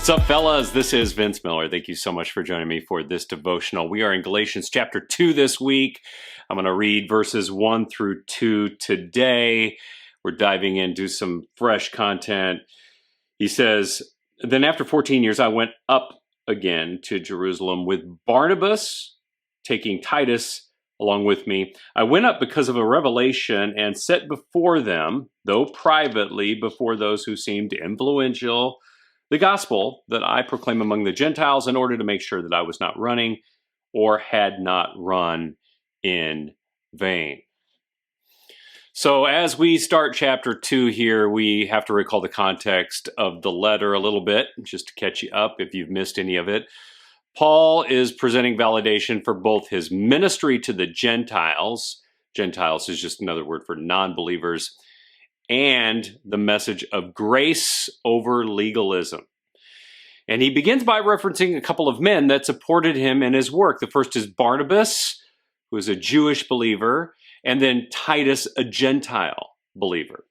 What's up, fellas? This is Vince Miller. Thank you so much for joining me for this devotional. We are in Galatians chapter 2 this week. I'm going to read verses 1 through 2 today. We're diving into some fresh content. He says, "Then after 14 years, I went up again to Jerusalem with Barnabas, taking Titus along with me. I went up because of a revelation and set before them, though privately before those who seemed influential, the gospel that I proclaim among the Gentiles in order to make sure that I was not running or had not run in vain." So as we start chapter 2 here, we have to recall the context of the letter a little bit, just to catch you up if you've missed any of it. Paul is presenting validation for both his ministry to the Gentiles. Gentiles is just another word for non-believers, and the message of grace over legalism. And he begins by referencing a couple of men that supported him in his work. The first is Barnabas, who is a Jewish believer, and then Titus, a Gentile believer.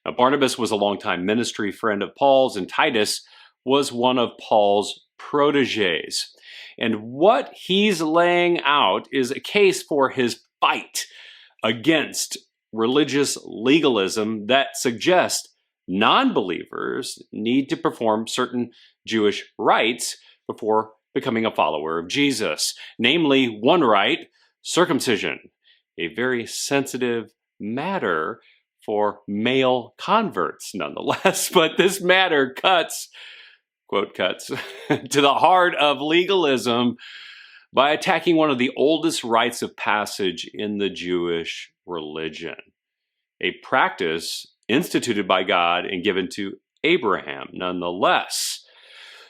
Now, Barnabas was a longtime ministry friend of Paul's, and Titus was one of Paul's proteges. And what he's laying out is a case for his fight against religious legalism that suggests non-believers need to perform certain Jewish rites before becoming a follower of Jesus. Namely, one rite, circumcision, a very sensitive matter for male converts nonetheless. But this matter cuts, quote cuts, to the heart of legalism by attacking one of the oldest rites of passage in the Jewish religion, a practice instituted by God and given to Abraham nonetheless.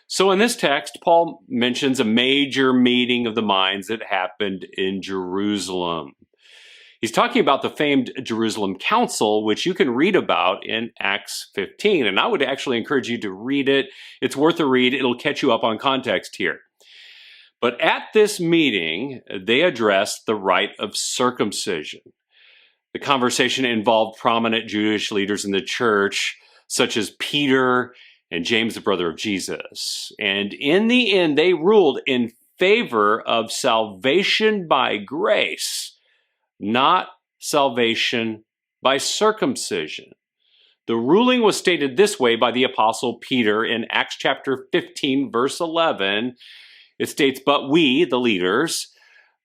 So in this text, Paul mentions a major meeting of the minds that happened in Jerusalem. He's talking about the famed Jerusalem Council, which you can read about in Acts 15. And I would actually encourage you to read it. It's worth a read. It'll catch you up on context here. But at this meeting, they addressed the rite of circumcision. The conversation involved prominent Jewish leaders in the church, such as Peter and James, the brother of Jesus. And in the end, they ruled in favor of salvation by grace, not salvation by circumcision. The ruling was stated this way by the apostle Peter in Acts chapter 15, verse 11. It states, "But we, the leaders,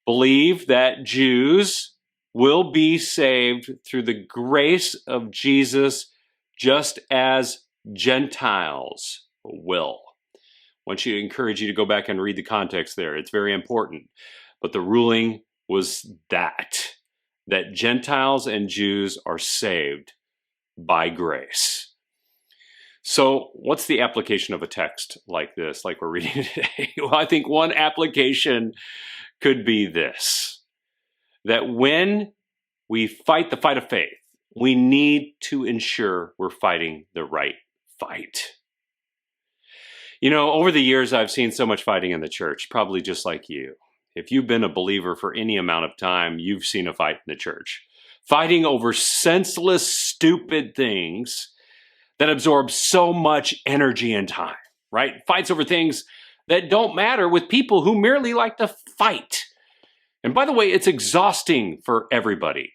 believe that Jews will be saved through the grace of Jesus just as Gentiles will." I want to encourage you to go back and read the context there. It's very important. But the ruling was that Gentiles and Jews are saved by grace. So what's the application of a text like this, like we're reading today? Well, I think one application could be this, that when we fight the fight of faith, we need to ensure we're fighting the right fight. You know, over the years, I've seen so much fighting in the church, probably just like you. If you've been a believer for any amount of time, you've seen a fight in the church. Fighting over senseless, stupid things that absorb so much energy and time, right? Fights over things that don't matter with people who merely like to fight. And by the way, it's exhausting for everybody.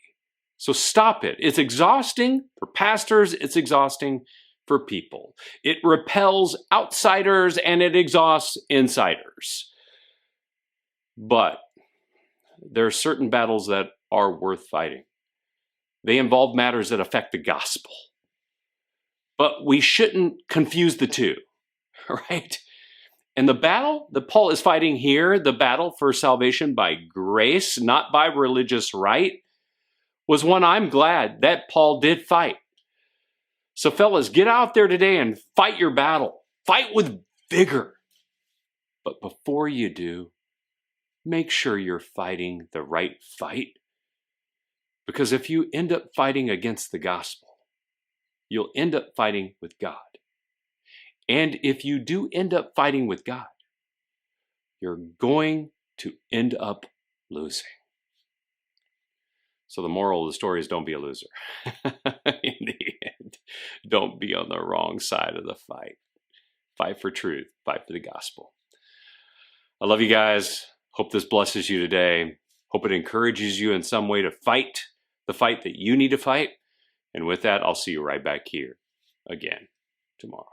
So stop it. It's exhausting for pastors. It's exhausting for people. It repels outsiders and it exhausts insiders. But there are certain battles that are worth fighting. They involve matters that affect the gospel. But we shouldn't confuse the two, right? And the battle that Paul is fighting here, the battle for salvation by grace, not by religious rite, was one I'm glad that Paul did fight. So fellas, get out there today and fight your battle. Fight with vigor. But before you do, make sure you're fighting the right fight. Because if you end up fighting against the gospel, you'll end up fighting with God. And if you do end up fighting with God, you're going to end up losing. So the moral of the story is don't be a loser. In the end, don't be on the wrong side of the fight. Fight for truth. Fight for the gospel. I love you guys. Hope this blesses you today. Hope it encourages you in some way to fight the fight that you need to fight. And with that, I'll see you right back here again tomorrow.